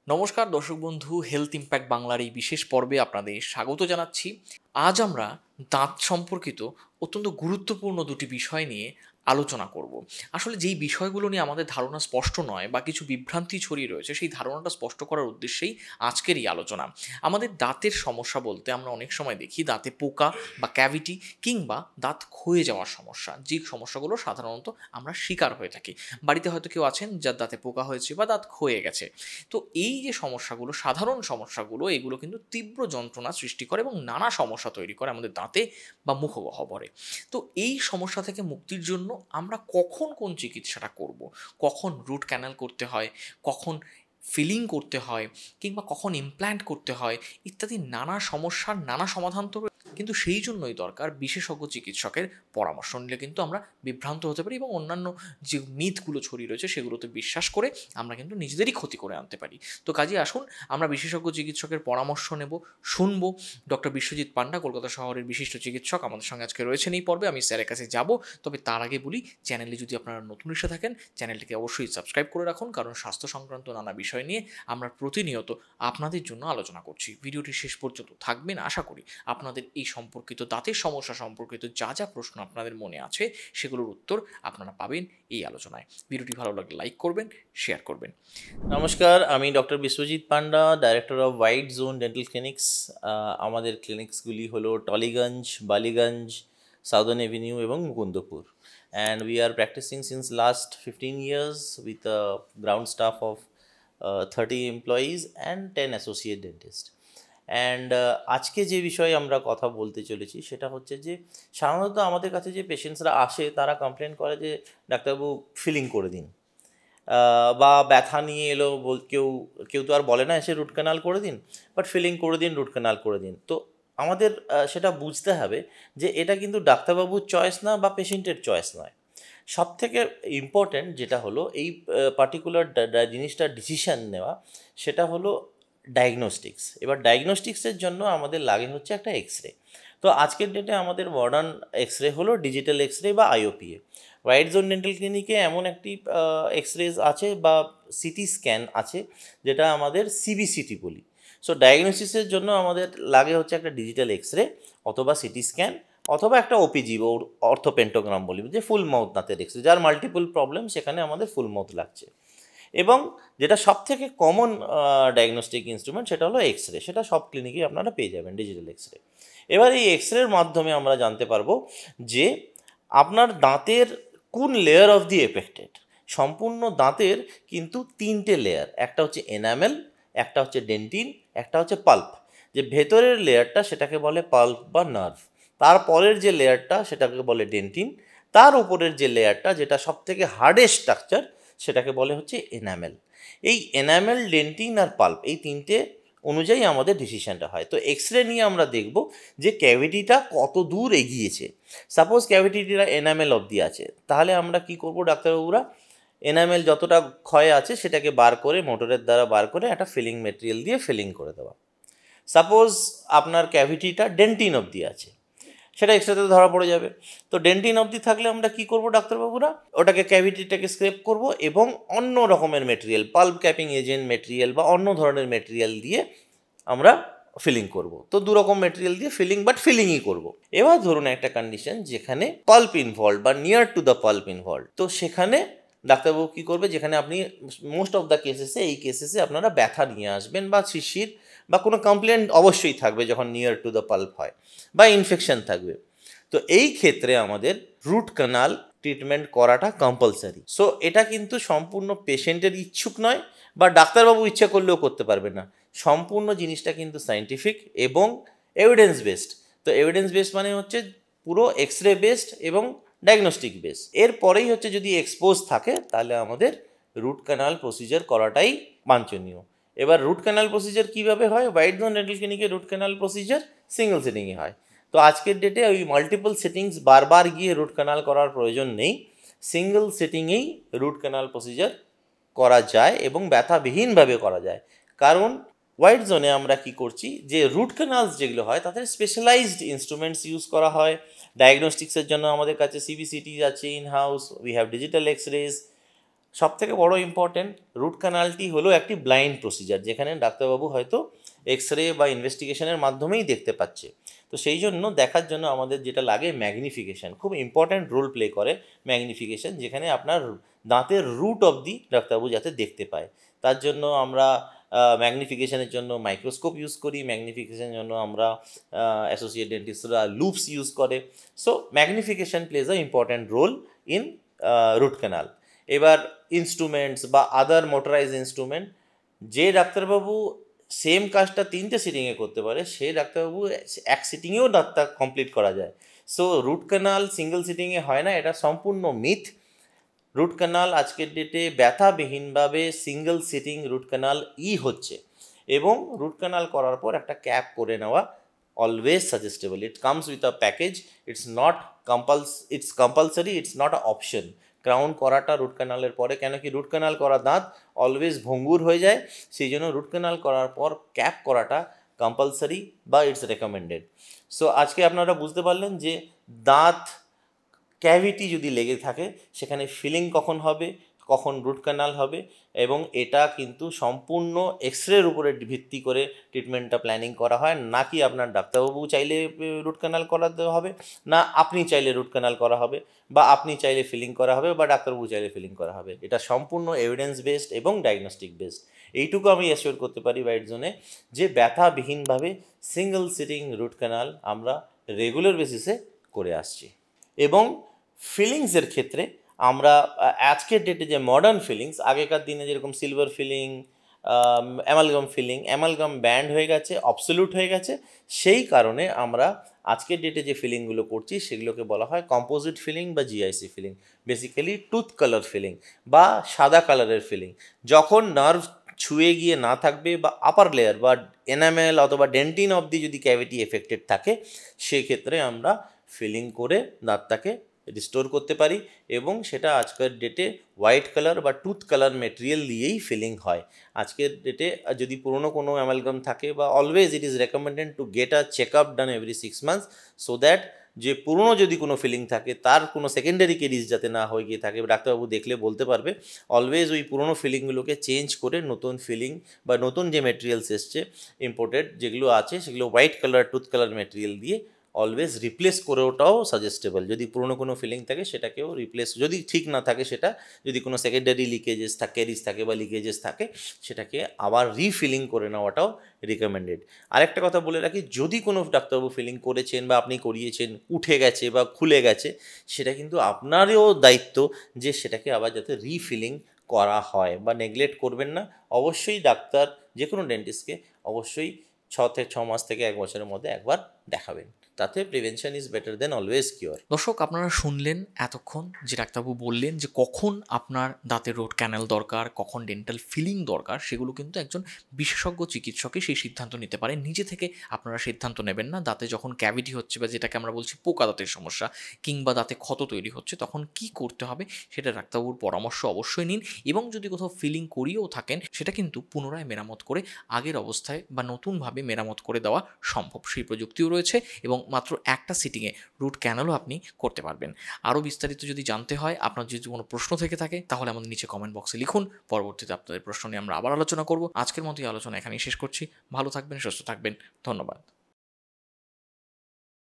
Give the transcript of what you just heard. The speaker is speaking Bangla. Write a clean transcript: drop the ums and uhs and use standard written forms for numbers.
নমস্কার দর্শক বন্ধু, হেলথ ইম্প্যাক্ট বাংলার এই বিশেষ পর্বে আপনাদের স্বাগত জানাচ্ছি। আজ আমরা দাঁত সম্পর্কিত অত্যন্ত গুরুত্বপূর্ণ দুটি বিষয় নিয়ে আলোচনা করব। আসলে যেই বিষয়গুলো নিয়ে আমাদের ধারণা স্পষ্ট নয় বা কিছু বিভ্রান্তি ছড়িয়ে রয়েছে, সেই ধারণাটা স্পষ্ট করার উদ্দেশ্যেই আজকের এই আলোচনা। আমাদের দাঁতের সমস্যা বলতে আমরা অনেক সময় দেখি দাঁতে পোকা বা ক্যাভিটি কিংবা দাঁত ক্ষয়ে যাওয়ার সমস্যা, যে সমস্যাগুলো সাধারণত আমরা শিকার হয়ে থাকি। বাড়িতে হয়তো কেউ আছেন যার দাঁতে পোকা হয়েছে বা দাঁত ক্ষয়ে গেছে। তো এই যে সমস্যাগুলো, সাধারণ সমস্যাগুলো, এগুলো কিন্তু তীব্র যন্ত্রণা সৃষ্টি করে এবং নানা সমস্যা তৈরি করে আমাদের দাঁতে বা মুখগহ্বরে। তো এই সমস্যা থেকে মুক্তির জন্য আমরা কখন কোন চিকিৎসাটা করব, কখন রুট ক্যানাল করতে হয়, কখন ফিলিং করতে হয়, কিংবা কখন ইমপ্ল্যান্ট করতে হয়, ইত্যাদি নানা সমস্যার নানা সমাধান তো কিন্তু সেই জন্যই দরকার বিশেষজ্ঞ চিকিৎসকের পরামর্শ নিলে কিন্তু আমরা বিভ্রান্ত হতে পারি এবং অন্যান্য যে মিথগুলো ছড়িয়ে রয়েছে সেগুলোতে বিশ্বাস করে আমরা কিন্তু নিজেদেরই ক্ষতি করে আনতে পারি। তো কাজে আসুন আমরা বিশেষজ্ঞ চিকিৎসকের পরামর্শ নেব, শুনবো। ডক্টর বিশ্বজিৎ পান্ডা কলকাতা শহরের বিশিষ্ট চিকিৎসক আমাদের সঙ্গে আজকে রয়েছেন এই পর্বে। আমি স্যারের কাছে যাব, তবে তার আগে বলি, চ্যানেলে যদি আপনারা নতুন এসে থাকেন চ্যানেলটিকে অবশ্যই সাবস্ক্রাইব করে রাখুন, কারণ স্বাস্থ্য সংক্রান্ত নানা বিষয় নিয়ে আমরা প্রতিনিয়ত আপনাদের জন্য আলোচনা করছি। ভিডিওটি শেষ পর্যন্ত থাকবেন, আশা করি আপনাদের এই সম্পর্কিত দাঁতের সমস্যা সম্পর্কিত যা যা প্রশ্ন আপনাদের মনে আছে সেগুলোর উত্তর আপনারা পাবেন এই আলোচনায়। ভিডিওটি ভালো লাগলে লাইক করবেন, শেয়ার করবেন। নমস্কার, আমি doctor Biswajit Panda, director of White Zone dental clinics. আমাদের ক্লিনিক্সগুলি হলো টলিগঞ্জ, বালিগঞ্জ, সাউদার্ন এভিনিউ এবং Mukundapur. And we are practicing since last 15 years with a ground staff of 30 employees and 10 associate dentists. And আজকে যে বিষয়ে আমরা কথা বলতে চলেছি সেটা হচ্ছে যে সাধারণত আমাদের কাছে যে পেশেন্টসরা আসে তারা কমপ্লেন করে যে ডাক্তারবাবু ফিলিং করে দিন, বা ব্যথা নিয়ে এলো, কেউ কেউ তো আর বলে না এসে রুট ক্যানাল করে দিন, বাট ফিলিং করে দিন, রুট ক্যানাল করে দিন। তো আমাদের সেটা বুঝতে হবে যে এটা কিন্তু ডাক্তারবাবুর চয়েস না বা পেশেন্টের চয়েস নয়। সব থেকে ইম্পর্ট্যান্ট যেটা হলো এই পার্টিকুলার জিনিসটার ডিসিশান নেওয়া, সেটা হলো ডায়াগনস্টিক্স। এবার ডায়াগনস্টিক্সের জন্য আমাদের লাগে হচ্ছে একটা এক্স রে। তো আজকের ডেটে আমাদের মডার্ন এক্স রে হলো ডিজিটাল এক্স রে বা আইওপিএ। হোয়াইট জোন ডেন্টাল ক্লিনিকে এমন একটি এক্স রেজ আছে বা সিটি স্ক্যান আছে যেটা আমাদের সিবিসিটি বলি। সো ডায়াগনোসিসের জন্য আমাদের লাগে হচ্ছে একটা ডিজিটাল এক্স রে অথবা সিটি স্ক্যান অথবা একটা ওপিজি বা অর্থোপেন্টোগ্রাম বলি, যে ফুল মাউথ দাঁতের এক্স রে, যার মাল্টিপল প্রবলেম সেখানে আমাদের ফুল মাউথ লাগছে। এবং যেটা সব থেকে কমন ডায়াগনস্টিক ইনস্ট্রুমেন্ট সেটা হলো এক্স রে, সেটা সব ক্লিনিকেই আপনারা পেয়ে যাবেন, ডিজিটাল এক্স রে। এবার এই এক্স রের মাধ্যমে আমরা জানতে পারবো যে আপনার দাঁতের কোন লেয়ার অফ দি এফেক্টেড। সম্পূর্ণ দাঁতের কিন্তু তিনটে লেয়ার, একটা হচ্ছে এনামেল, একটা হচ্ছে ডেন্টিন, একটা হচ্ছে পাল্প। যে ভেতরের লেয়ারটা সেটাকে বলে পাল্প বা নার্ভ, তারপরের যে লেয়ারটা সেটাকে বলে ডেন্টিন, তার উপরের যে লেয়ারটা যেটা সব থেকে হার্ডেস্ট স্ট্রাকচার সেটাকে বলে হচ্ছে এনামেল। এই এনামেল, ডেন্টিন আর পাল্প, এই তিনটে অনুযায়ী আমাদের ডিসিশানটা হয়। তো এক্স রে নিয়ে আমরা দেখব যে ক্যাভিটিটা কত দূর এগিয়েছে। সাপোজ ক্যাভিটিটা এনামেল অবধি আছে, তাহলে আমরা কি করব ডাক্তারবাবুরা, এনামেল যতটা ক্ষয় আছে সেটাকে বার করে, মোটরের দ্বারা বার করে একটা ফিলিং মেটেরিয়াল দিয়ে ফিলিং করে দেওয়া। সাপোজ আপনার ক্যাভিটিটা ডেন্টিন অবধি আছে, সেটা এক্সরেতে ধরা পড়ে যাবে। তো ডেন্টিন অবধি থাকলে আমরা কি করব ডাক্তারবাবুরা, ওটাকে ক্যাভিটিটাকে স্ক্রেপ করব এবং অন্য রকমের material, pulp capping agent material বা অন্য ধরনের মেটেরিয়াল দিয়ে আমরা ফিলিং করব। তো দু রকম মেটেরিয়াল দিয়ে ফিলিং, বাট ফিলিংই করব। এবার ধরুন একটা কন্ডিশন যেখানে পাল্প ইনভলভ বা near to the pulp involve, তো সেখানে ডাক্তারবাবু কী করবে, যেখানে আপনি মোস্ট অফ দ্য কেসেসে, এই কেসেসে আপনারা ব্যথা নিয়ে আসবেন বা শিশির বা কোনো কমপ্লেন অবশ্যই থাকবে যখন নিয়ার টু দ্য পাল্প হয়, বা ইনফেকশন থাকবে। তো এই ক্ষেত্রে আমাদের রুট ক্যানাল ট্রিটমেন্ট করাটা কম্পালসারি। সো এটা কিন্তু সম্পূর্ণ পেশেন্টের ইচ্ছুক নয় বা ডাক্তারবাবু ইচ্ছা করলেও করতে পারবে না। সম্পূর্ণ জিনিসটা কিন্তু সায়েন্টিফিক এবং এভিডেন্স বেসড। তো এভিডেন্স বেসড মানে হচ্ছে পুরো এক্স রে বেসড এবং ডায়াগনস্টিক বেস। এরপরেই হচ্ছে যদি এক্সপোজ থাকে তাহলে আমাদের রুট ক্যানাল প্রসিজার করাটাই বাঞ্ছনীয়। এবার রুট ক্যানাল প্রসিজার কীভাবে হয়, হোয়াইট জোন ডেন্টাল ক্লিনিকে রুট ক্যানাল প্রসিজার সিঙ্গেল সিটিংয়ে হয়। তো আজকের ডেটে ওই মাল্টিপল সেটিংস বারবার গিয়ে রুট ক্যানাল করার প্রয়োজন নেই, সিঙ্গেল সেটিংয়েই রুট ক্যানাল প্রসিজার করা যায় এবং ব্যথাবিহীনভাবে করা যায়। কারণ হোয়াইট জোনে আমরা কি করছি, যে রুট ক্যানালস যেগুলো হয় তাদের স্পেশালাইজড ইনস্ট্রুমেন্টস ইউজ করা হয়। ডায়াগনস্টিক্সের জন্য আমাদের কাছে সিবিসিটি আছে in house, we have digital X rays. সবথেকে বড় ইম্পর্টেন্ট, রুট ক্যানালটি হলো একটি ব্লাইন্ড প্রসিজার, যেখানে ডাক্তারবাবু হয়তো এক্স রে বা ইনভেস্টিগেশনের মাধ্যমেই দেখতে পাচ্ছে। তো সেই জন্য দেখার জন্য আমাদের যেটা লাগে ম্যাগনিফিকেশান, খুব ইম্পর্ট্যান্ট রোল প্লে করে ম্যাগনিফিকেশান, যেখানে আপনার দাঁতের রুট অবধি ডাক্তারবাবু যাতে দেখতে পায়। তার জন্য আমরা ম্যাগনিফিকেশানের জন্য মাইক্রোস্কোপ ইউজ করি, ম্যাগনিফিকেশানের জন্য আমরা অ্যাসোসিয়েট ডেন্টিস্টরা লুপস ইউজ করে। So magnification plays a important role in root canal. এবার ইনস্ট্রুমেন্টস বা আদার মোটরাইজ ইনস্ট্রুমেন্ট, যে ডাক্তারবাবু সেম কাজটা 3টে সিটিংয়ে করতে পারে, সেই ডাক্তারবাবু এক সিটিংয়েও দাঁতটা কমপ্লিট করা যায়। সো রুট ক্যানাল সিঙ্গেল সিটিংয়ে হয় না, এটা সম্পূর্ণ মিথ। রুট ক্যানাল আজকের ডেটে ব্যথাবিহীনভাবে সিঙ্গেল সিটিং রুট ক্যানাল হচ্ছে, এবং রুট ক্যানাল করার পর একটা ক্যাপ করে নেওয়া always suggestible. It comes with a package, it's compulsory, it's not a option. Crown করাটা রুট ক্যানালের পরে, কেন কি রুট ক্যানাল করা দাঁত অলওয়েজ ভঙ্গুর হয়ে যায়, সেই জন্য রুট ক্যানাল করার পর ক্যাপ করাটা কম্পালসারি বা ইটস রেকমেন্ডেড। সো আজকে আপনারা বুঝতে পারলেন যে দাঁত ক্যাভিটি যদি লেগে থাকে সেখানে ফিলিং কখন হবে, কখন রুট ক্যানাল হবে, এবং এটা কিন্তু সম্পূর্ণ এক্সরের উপরে ভিত্তি করে ট্রিটমেন্টটা প্ল্যানিং করা হয়, না কি আপনার ডাক্তারবাবু চাইলে রুট ক্যানাল করাতে হবে, না আপনি চাইলে রুট ক্যানাল করা হবে, বা আপনি চাইলে ফিলিং করা হবে, বা ডাক্তারবাবু চাইলে ফিলিং করা হবে। এটা সম্পূর্ণ এভিডেন্স বেসড এবং ডায়াগনস্টিক বেসড। এইটুকু আমি অ্যাসিওর করতে পারি হোয়াইট জোনে, যে ব্যথাবিহীনভাবে সিঙ্গেল সিটিং রুট ক্যানাল আমরা রেগুলার বেসিসে করে আসছি। এবং ফিলিংসের ক্ষেত্রে আমরা আজকের ডেটে যে মডার্ন ফিলিংস, আগেকার দিনে যেরকম সিলভার ফিলিং, অ্যামালগাম ব্যান্ড হয়ে গেছে, অবসলিউট হয়ে গেছে, সেই কারণে আমরা আজকের ডেটে যে ফিলিংগুলো করছি সেগুলোকে বলা হয় কম্পোজিট ফিলিং বা GIC filling, basically tooth colour filling বা সাদা কালারের ফিলিং। যখন নার্ভ ছুঁয়ে গিয়ে না থাকবে বা আপার লেয়ার বা এনামেল অথবা ডেন্টিন অবধি যদি ক্যাভিটি এফেক্টেড থাকে, সেক্ষেত্রে আমরা ফিলিং করে দাঁতটাকে রিস্টোর করতে পারি, এবং সেটা আজকের ডেটে হোয়াইট কালার বা টুথ কালার মেটেরিয়াল দিয়েই ফিলিং হয়। আজকের ডেটে যদি পুরনো কোনো অ্যামালগাম থাকে, বা always it is recommended to get a check up done every 6 months, so that যে পুরনো যদি কোনো ফিলিং থাকে তার কোনো সেকেন্ডারি কেরিজ যাতে না হয়ে গিয়ে থাকে, ডাক্তারবাবু দেখলে বলতে পারবে। অলওয়েজ ওই পুরনো ফিলিংগুলোকে চেঞ্জ করে নতুন ফিলিং বা নতুন যে মেটেরিয়ালস এসছে ইম্পোর্টেড যেগুলো আছে, সেগুলো white colour tooth colour material দিয়ে অলওয়েজ রিপ্লেস করে ওটাও সাজেস্টেবল। যদি পুরনো কোনো ফিলিং থাকে সেটাকেও রিপ্লেস, যদি ঠিক না থাকে সেটা, যদি কোনো সেকেন্ডারি লিকেজেস থাকে, ক্যারিজ থাকে বা লিকেজেস থাকে, সেটাকে আবার রিফিলিং করে নেওয়াটাও রিকমেন্ডেড। আরেকটা কথা বলে রাখি, যদি কোনো ডাক্তারবাবু ফিলিং করেছেন বা আপনি করিয়েছেন, উঠে গেছে বা খুলে গেছে, সেটা কিন্তু আপনারও দায়িত্ব যে সেটাকে আবার যাতে রিফিলিং করা হয়, বা নেগলেক্ট করবেন না। অবশ্যই ডাক্তার, যে কোনো ডেন্টিস্টকে অবশ্যই 6 মাস থেকে 1 বছরের মধ্যে একবার দেখাবেন, তাতে prevention is better then always cure. দর্শক, আপনারা শুনলেন এতক্ষণ যে ডাক্তারবাবু বললেন যে কখন আপনার দাঁতের রুট ক্যানেল দরকার, কখন ডেন্টাল ফিলিং দরকার, সেগুলো কিন্তু একজন বিশেষজ্ঞ চিকিৎসকই সেই সিদ্ধান্ত নিতে পারে। নিজে থেকে আপনারা সিদ্ধান্ত নেবেন না। দাঁতে যখন ক্যাভিটি হচ্ছে বা যেটাকে আমরা বলছি পোকা দাঁতের সমস্যা, কিংবা দাঁতে ক্ষত তৈরি হচ্ছে, তখন কি করতে হবে সেটা ডাক্তারবাবুর পরামর্শ অবশ্যই নিন। এবং যদি কোথাও ফিলিং করিয়েও থাকেন, সেটা কিন্তু পুনরায় মেরামত করে আগের অবস্থায় বা নতুনভাবে মেরামত করে দেওয়া সম্ভব, সেই প্রযুক্তিও রয়েছে। এবং মাত্র একটা সিটিংয়ে রুট ক্যানেলও আপনি করতে পারবেন। আরও বিস্তারিত যদি জানতে হয়, আপনার যদি কোনো প্রশ্ন থেকে থাকে, তাহলে আমাদের নিচে কমেন্ট বক্সে লিখুন। পরবর্তীতে আপনাদের প্রশ্ন নিয়ে আমরা আবার আলোচনা করব। আজকের মতো এই আলোচনা এখানেই শেষ করছি। ভালো থাকবেন, সুস্থ থাকবেন। ধন্যবাদ।